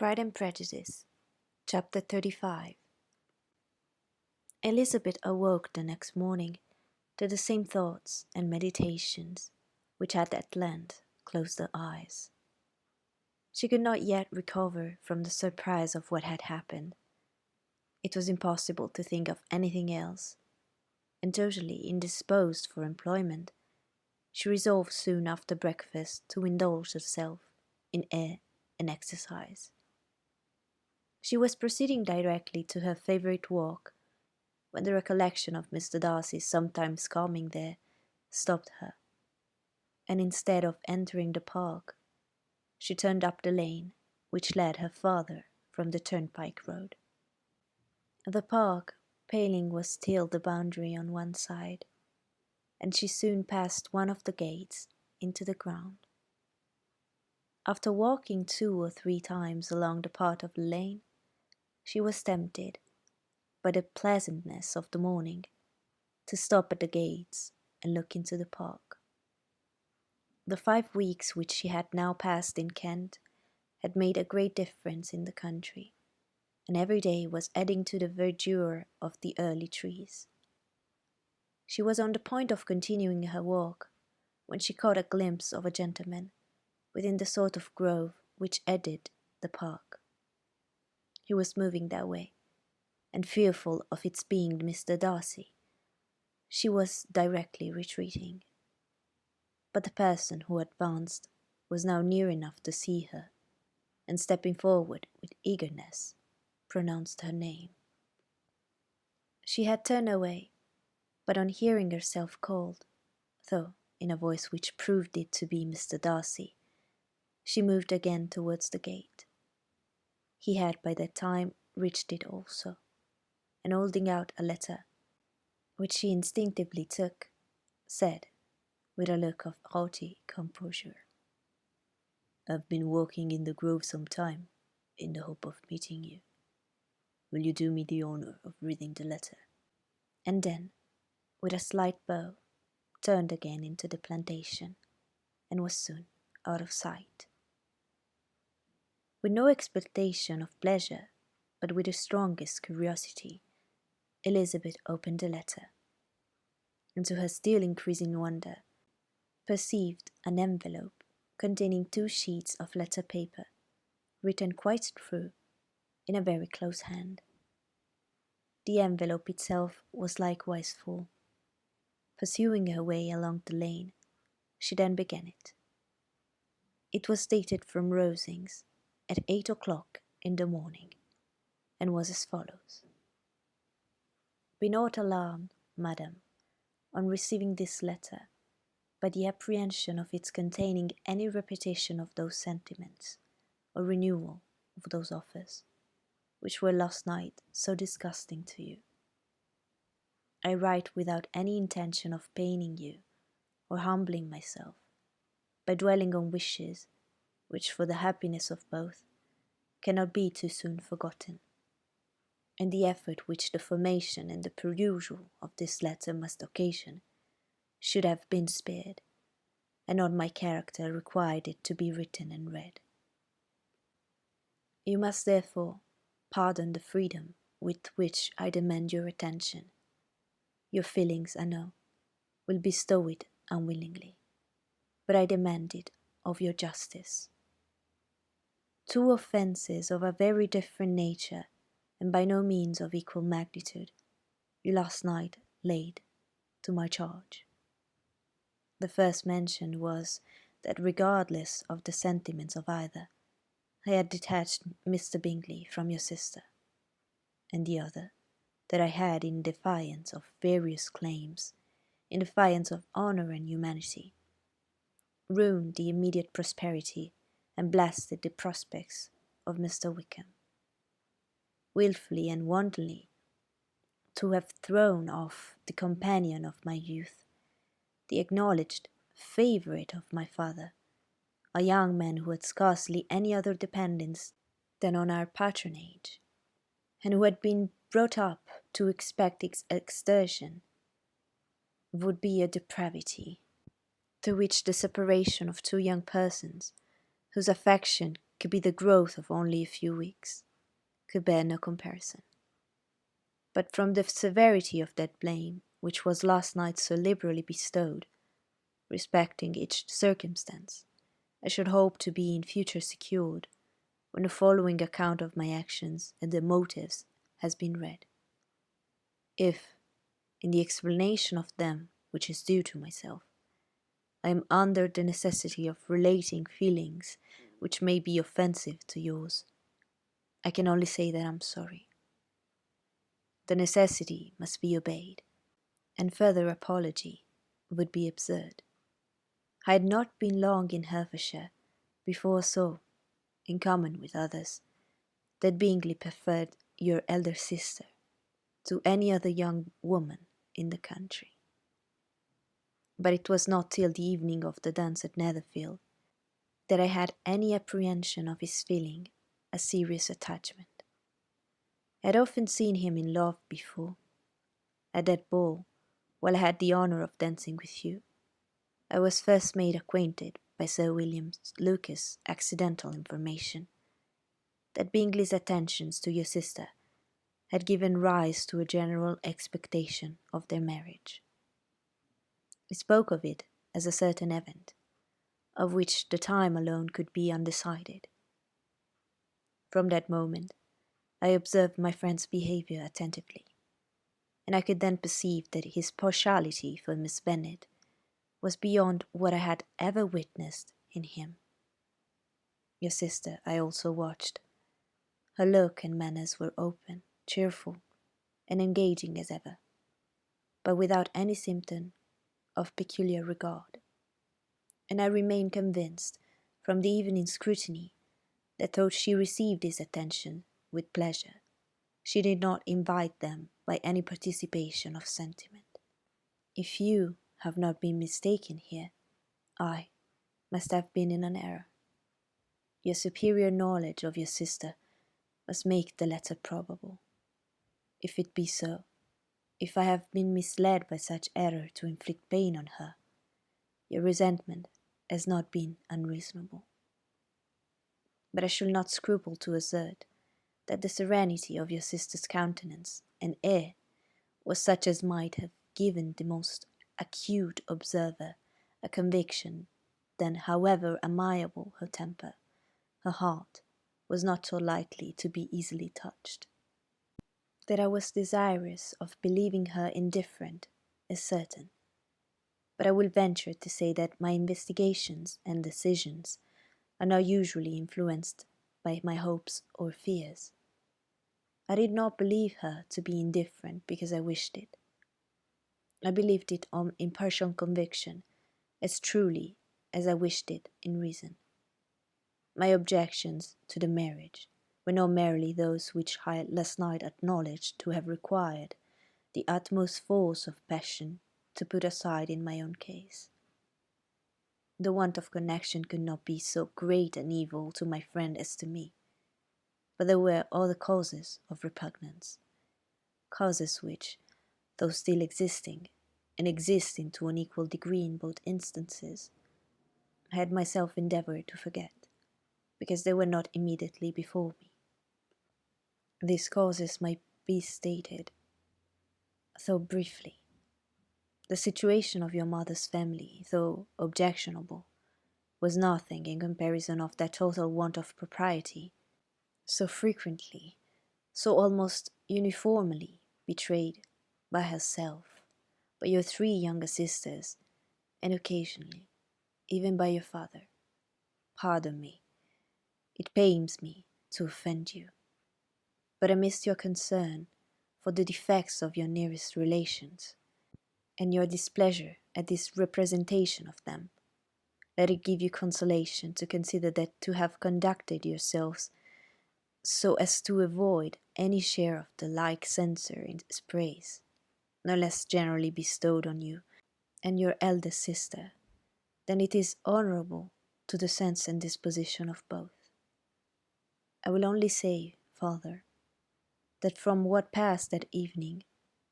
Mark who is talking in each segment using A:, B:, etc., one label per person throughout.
A: Pride and Prejudice, Chapter 35. Elizabeth awoke the next morning to the same thoughts and meditations which had at length closed her eyes. She could not yet recover from the surprise of what had happened. It was impossible to think of anything else, and totally indisposed for employment, she resolved soon after breakfast to indulge herself in air and exercise. She was proceeding directly to her favourite walk, when the recollection of Mr. Darcy's sometimes coming there stopped her, and instead of entering the park, she turned up the lane which led her farther from the turnpike road. The park paling was still the boundary on one side, and she soon passed one of the gates into the ground. After walking 2 or 3 times along the part of the lane, she was tempted, by the pleasantness of the morning, to stop at the gates and look into the park. The 5 weeks which she had now passed in Kent had made a great difference in the country, and every day was adding to the verdure of the early trees. She was on the point of continuing her walk, when she caught a glimpse of a gentleman within the sort of grove which edged the park. He was moving that way, and fearful of its being Mr. Darcy, she was directly retreating. But the person who advanced was now near enough to see her, and stepping forward with eagerness, pronounced her name. She had turned away, but on hearing herself called, though in a voice which proved it to be Mr. Darcy, she moved again towards the gate. He had by that time reached it also, and holding out a letter, which she instinctively took, said, with a look of haughty composure, "I've been walking in the grove some time, in the hope of meeting you. Will you do me the honour of reading the letter?" And then, with a slight bow, turned again into the plantation, and was soon out of sight. With no expectation of pleasure, but with the strongest curiosity, Elizabeth opened the letter, and to her still increasing wonder, perceived an envelope containing 2 sheets of letter paper, written quite through, in a very close hand. The envelope itself was likewise full. Pursuing her way along the lane, she then began it. It was dated from Rosings at 8 o'clock in the morning, and was as follows: "Be not alarmed, madam, on receiving this letter, by the apprehension of its containing any repetition of those sentiments, or renewal of those offers, which were last night so disgusting to you. I write without any intention of paining you, or humbling myself, by dwelling on wishes which, for the happiness of both, cannot be too soon forgotten, and the effort which the formation and the perusal of this letter must occasion should have been spared, and not my character required it to be written and read. You must therefore pardon the freedom with which I demand your attention. Your feelings, I know, will bestow it unwillingly, but I demand it of your justice. 2 offences of a very different nature, and by no means of equal magnitude, you last night laid to my charge. The first mentioned was, that regardless of the sentiments of either, I had detached Mr. Bingley from your sister, and the other, that I had, in defiance of various claims, in defiance of honour and humanity, ruined the immediate prosperity and blasted the prospects of Mr. Wickham. Wilfully and wantonly to have thrown off the companion of my youth, the acknowledged favourite of my father, a young man who had scarcely any other dependence than on our patronage, and who had been brought up to expect its exertion, would be a depravity, to which the separation of 2 young persons, whose affection could be the growth of only a few weeks, could bear no comparison. But from the severity of that blame which was last night so liberally bestowed, respecting each circumstance, I should hope to be in future secured, when the following account of my actions and their motives has been read. If, in the explanation of them which is due to myself, I am under the necessity of relating feelings which may be offensive to yours, I can only say that I am sorry. The necessity must be obeyed, and further apology would be absurd. I had not been long in Hertfordshire before I saw, in common with others, that Bingley preferred your elder sister to any other young woman in the country. But it was not till the evening of the dance at Netherfield that I had any apprehension of his feeling a serious attachment. I had often seen him in love before. At that ball, while I had the honour of dancing with you, I was first made acquainted by Sir William Lucas' accidental information that Bingley's attentions to your sister had given rise to a general expectation of their marriage. He spoke of it as a certain event, of which the time alone could be undecided. From that moment, I observed my friend's behaviour attentively, and I could then perceive that his partiality for Miss Bennet was beyond what I had ever witnessed in him. Your sister I also watched. Her look and manners were open, cheerful, and engaging as ever, but without any symptom of peculiar regard, and I remain convinced, from the evening scrutiny, that though she received his attention with pleasure, she did not invite them by any participation of sentiment. If you have not been mistaken here, I must have been in an error. Your superior knowledge of your sister must make the letter probable. If it be so, if I have been misled by such error to inflict pain on her, your resentment has not been unreasonable. But I shall not scruple to assert that the serenity of your sister's countenance and air was such as might have given the most acute observer a conviction that, however amiable her temper, her heart was not so likely to be easily touched. That I was desirous of believing her indifferent is certain, but I will venture to say that my investigations and decisions are not usually influenced by my hopes or fears. I did not believe her to be indifferent because I wished it. I believed it on impartial conviction as truly as I wished it in reason. My objections to the marriage were not merely those which I last night acknowledged to have required the utmost force of passion to put aside in my own case. The want of connection could not be so great an evil to my friend as to me, but there were other causes of repugnance, causes which, though still existing, and existing to an equal degree in both instances, I had myself endeavoured to forget, because they were not immediately before me. These causes might be stated, though briefly. The situation of your mother's family, though objectionable, was nothing in comparison of that total want of propriety, so frequently, so almost uniformly betrayed by herself, by your three younger sisters, and occasionally even by your father. Pardon me, it pains me to offend you, but amidst your concern for the defects of your nearest relations, and your displeasure at this representation of them, let it give you consolation to consider that to have conducted yourselves so as to avoid any share of the like censure in its praise, no less generally bestowed on you and your eldest sister, than it is honourable to the sense and disposition of both. I will only say, Father, that from what passed that evening,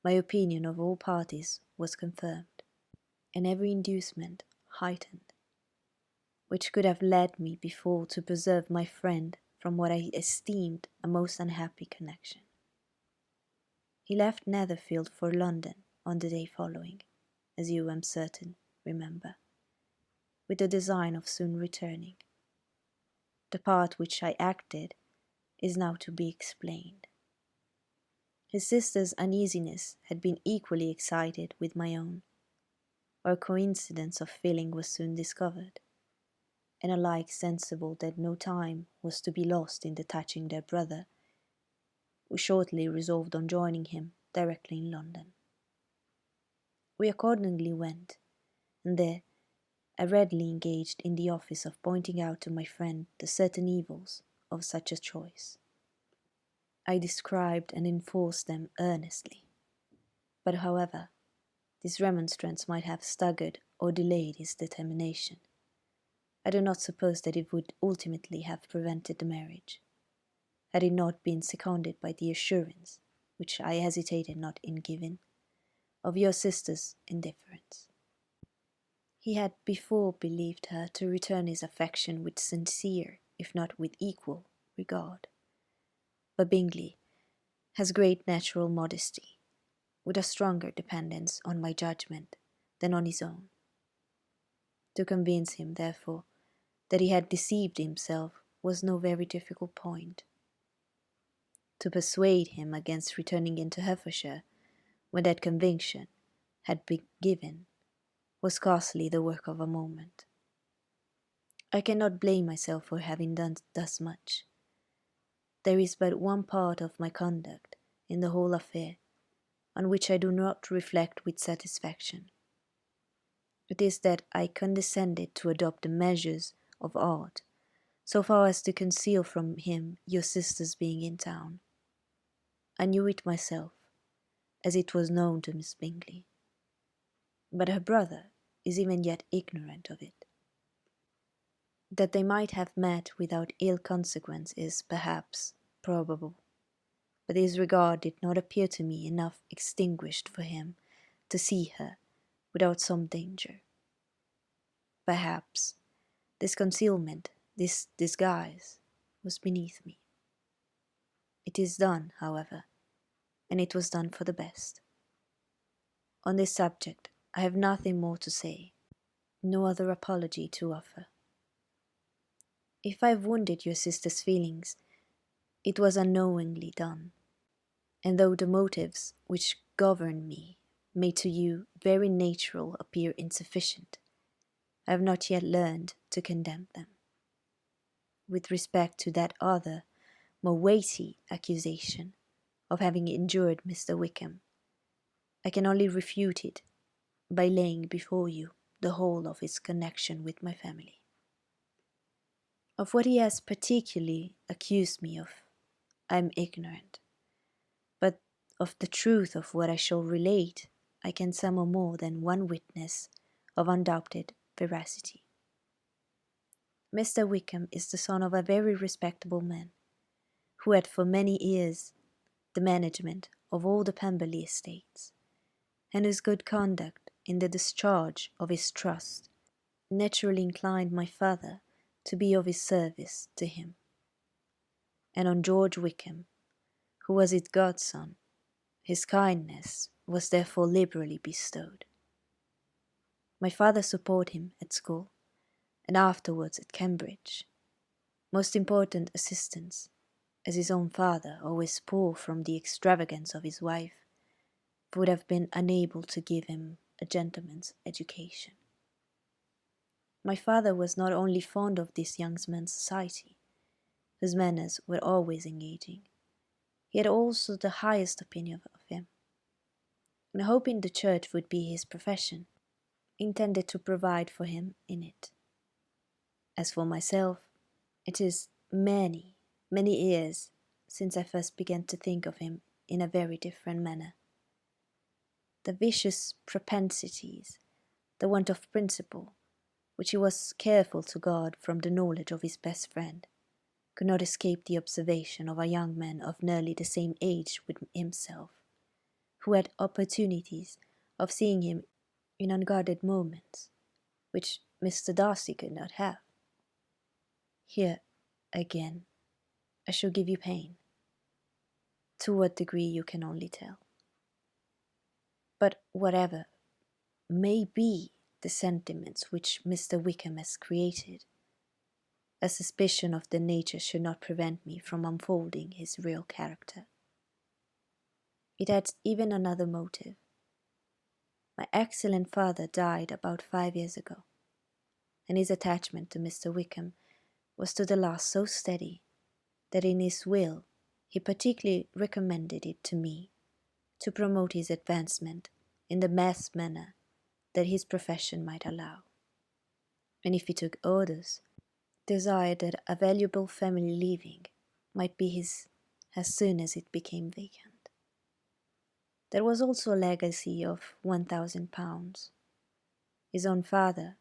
A: my opinion of all parties was confirmed, and every inducement heightened. which could have led me before to preserve my friend from what I esteemed a most unhappy connection. He left Netherfield for London on the day following, as you, am certain, remember, with the design of soon returning. The part which I acted is now to be explained. His sister's uneasiness had been equally excited with my own. Our coincidence of feeling was soon discovered, and alike sensible that no time was to be lost in detaching their brother, we shortly resolved on joining him directly in London. We accordingly went, and there I readily engaged in the office of pointing out to my friend the certain evils of such a choice. I described and enforced them earnestly, but however this remonstrance might have staggered or delayed his determination, I do not suppose that it would ultimately have prevented the marriage, had it not been seconded by the assurance, which I hesitated not in giving, of your sister's indifference. He had before believed her to return his affection with sincere, if not with equal, regard. But Bingley has great natural modesty, with a stronger dependence on my judgment than on his own. To convince him, therefore, that he had deceived himself was no very difficult point. To persuade him against returning into Hertfordshire, when that conviction had been given, was scarcely the work of a moment. I cannot blame myself for having done thus much. There is but one part of my conduct in the whole affair on which I do not reflect with satisfaction. It is that I condescended to adopt the measures of art, so far as to conceal from him your sister's being in town. I knew it myself, as it was known to Miss Bingley, but her brother is even yet ignorant of it. That they might have met without ill consequence is, perhaps, probable, but his regard did not appear to me enough extinguished for him to see her without some danger. Perhaps this concealment, this disguise, was beneath me. It is done, however, and it was done for the best. On this subject I have nothing more to say, no other apology to offer. If I have wounded your sister's feelings, it was unknowingly done, and though the motives which govern me may to you very natural appear insufficient, I have not yet learned to condemn them. With respect to that other, more weighty accusation of having injured Mr. Wickham, I can only refute it by laying before you the whole of his connection with my family. Of what he has particularly accused me of, I am ignorant, but of the truth of what I shall relate, I can summon more than one witness of undoubted veracity. Mr. Wickham is the son of a very respectable man, who had for many years the management of all the Pemberley estates, and whose good conduct in the discharge of his trust naturally inclined my father to be of his service to him. And on George Wickham, who was his godson, his kindness was therefore liberally bestowed. My father supported him at school, and afterwards at Cambridge, most important assistance, as his own father, always poor from the extravagance of his wife, would have been unable to give him a gentleman's education. My father was not only fond of this young man's society, whose manners were always engaging, he had also the highest opinion of him, and hoping the church would be his profession, intended to provide for him in it. As for myself, it is many, many years since I first began to think of him in a very different manner. The vicious propensities, the want of principle, which he was careful to guard from the knowledge of his best friend, could not escape the observation of a young man of nearly the same age with himself, who had opportunities of seeing him in unguarded moments, which Mr. Darcy could not have. Here, again, I shall give you pain. To what degree you can only tell. But whatever may be the sentiments which Mr. Wickham has created, a suspicion of the nature should not prevent me from unfolding his real character. It adds even another motive. My excellent father died about 5 years ago, and his attachment to Mr. Wickham was to the last so steady that in his will he particularly recommended it to me to promote his advancement in the best manner that his profession might allow. And if he took orders, desired that a valuable family living might be his as soon as it became vacant. There was also a legacy of £1,000. His own father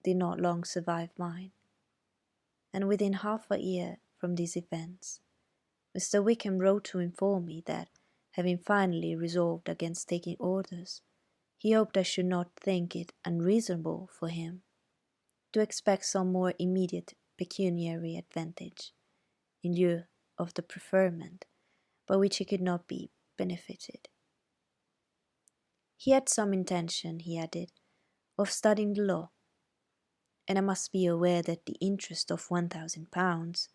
A: did not long survive mine, and within half a year from these events, Mr. Wickham wrote to inform me that, having finally resolved against taking orders, he hoped I should not think it unreasonable for him to expect some more immediate pecuniary advantage in lieu of the preferment by which he could not be benefited. He had some intention, he added, of studying the law, and I must be aware that the interest of £1,000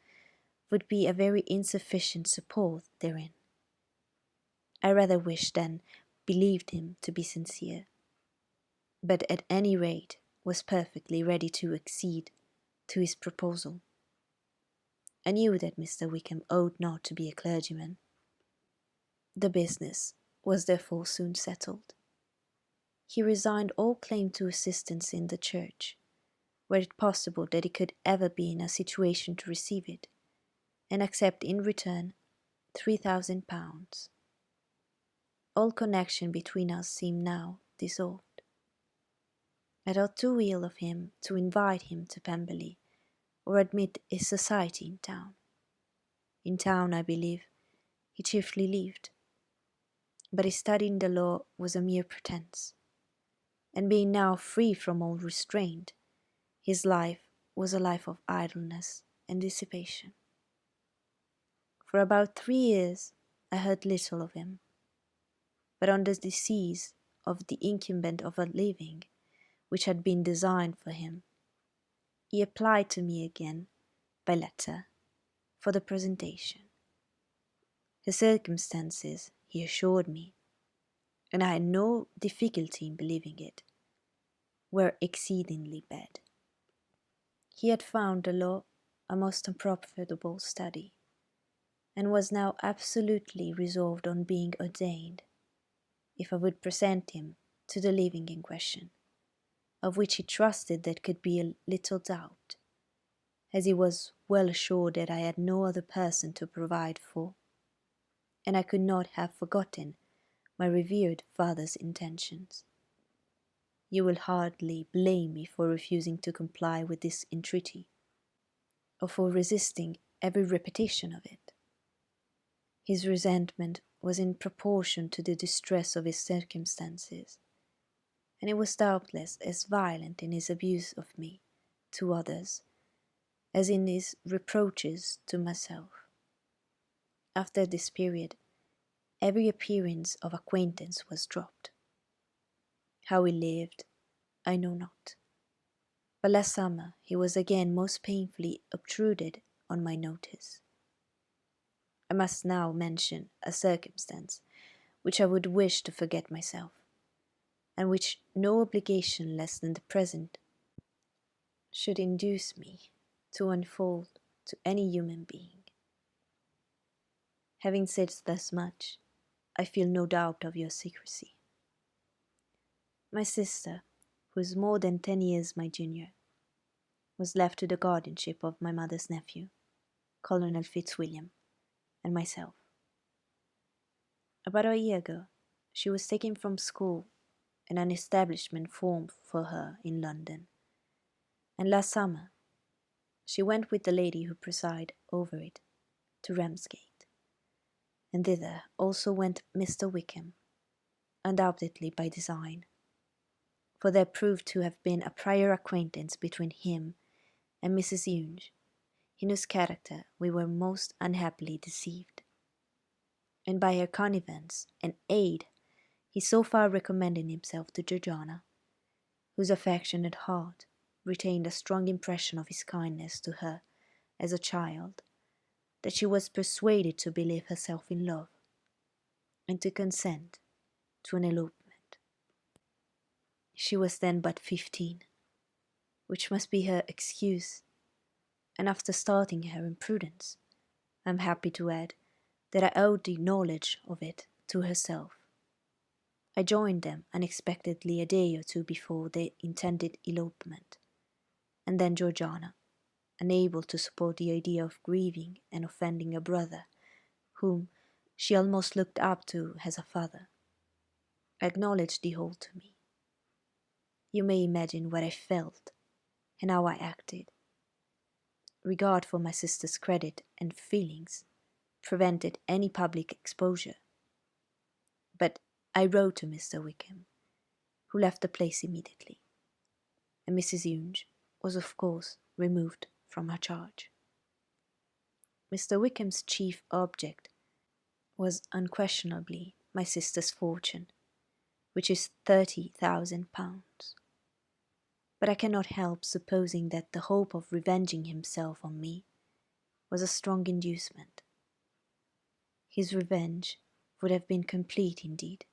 A: would be a very insufficient support therein. I rather wished than believed him to be sincere, but at any rate was perfectly ready to accede to his proposal. I knew that Mr. Wickham ought not to be a clergyman. The business was therefore soon settled. He resigned all claim to assistance in the church, were it possible that he could ever be in a situation to receive it, and accept in return £3,000. All connection between us seemed now dissolved. I thought too ill of him to invite him to Pemberley, or admit his society in town. In town, I believe, he chiefly lived, but his studying the law was a mere pretence, and being now free from all restraint, his life was a life of idleness and dissipation. For about 3 years I heard little of him, but on the decease of the incumbent of a living which had been designed for him, he applied to me again by letter for the presentation. His circumstances, he assured me, and I had no difficulty in believing it, were exceedingly bad. He had found the law a most unprofitable study, and was now absolutely resolved on being ordained, if I would present him to the living in question, of which he trusted there could be a little doubt, as he was well assured that I had no other person to provide for, and I could not have forgotten my revered father's intentions. You will hardly blame me for refusing to comply with this entreaty, or for resisting every repetition of it. His resentment was in proportion to the distress of his circumstances, and it was doubtless as violent in his abuse of me to others as in his reproaches to myself. After this period, every appearance of acquaintance was dropped. How he lived, I know not, but last summer he was again most painfully obtruded on my notice. I must now mention a circumstance which I would wish to forget myself, and which no obligation less than the present should induce me to unfold to any human being. Having said thus much, I feel no doubt of your secrecy. My sister, who is more than 10 years my junior, was left to the guardianship of my mother's nephew, Colonel Fitzwilliam, and myself. About a year ago, she was taken from school and an establishment formed for her in London, and last summer she went with the lady who presided over it to Ramsgate, and thither also went Mr. Wickham, undoubtedly by design, for there proved to have been a prior acquaintance between him and Mrs. Yunge, in whose character we were most unhappily deceived, and by her connivance and aid he so far recommended himself to Georgiana, whose affectionate heart retained a strong impression of his kindness to her as a child, that she was persuaded to believe herself in love, and to consent to an elopement. She was then but 15, which must be her excuse, and after starting her imprudence, I am happy to add that I owed the knowledge of it to herself. I joined them unexpectedly a day or two before the intended elopement, and then Georgiana, unable to support the idea of grieving and offending a brother whom she almost looked up to as a father, acknowledged the whole to me. You may imagine what I felt and how I acted. Regard for my sister's credit and feelings prevented any public exposure. But I wrote to Mr. Wickham, who left the place immediately, and Mrs. Yunge was of course removed from her charge. Mr. Wickham's chief object was unquestionably my sister's fortune, which is £30,000. But I cannot help supposing that the hope of revenging himself on me was a strong inducement. His revenge would have been complete indeed.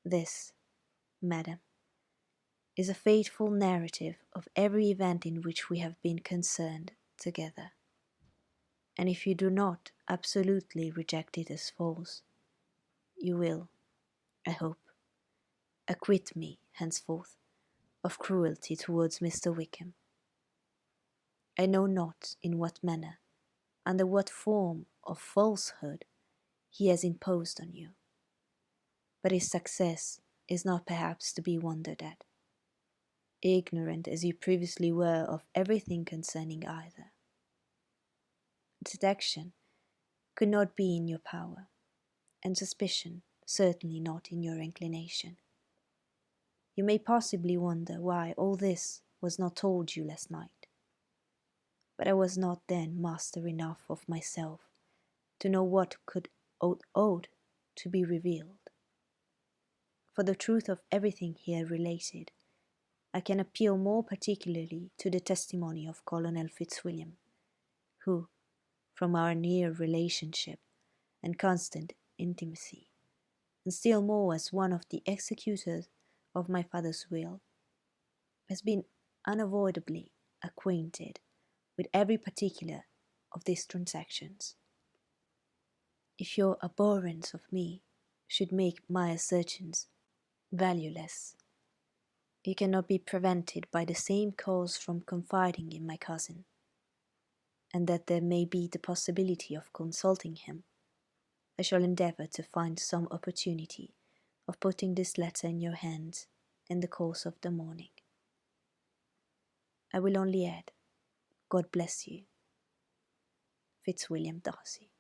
A: This, madam, is a faithful narrative of every event in which we have been concerned together, and if you do not absolutely reject it as false, you will, I hope, acquit me henceforth of cruelty towards Mr. Wickham. I know not in what manner, under what form of falsehood he has imposed on you, but his success is not perhaps to be wondered at, ignorant as you previously were of everything concerning either. Detection could not be in your power, and suspicion certainly not in your inclination. You may possibly wonder why all this was not told you last night, but I was not then master enough of myself to know what could ought to be revealed. For the truth of everything here related, I can appeal more particularly to the testimony of Colonel Fitzwilliam, who, from our near relationship and constant intimacy, and still more as one of the executors of my father's will, has been unavoidably acquainted with every particular of these transactions. If your abhorrence of me should make my assertions valueless, you cannot be prevented by the same cause from confiding in my cousin, and that there may be the possibility of consulting him, I shall endeavour to find some opportunity of putting this letter in your hands in the course of the morning. I will only add, God bless you, Fitzwilliam Darcy.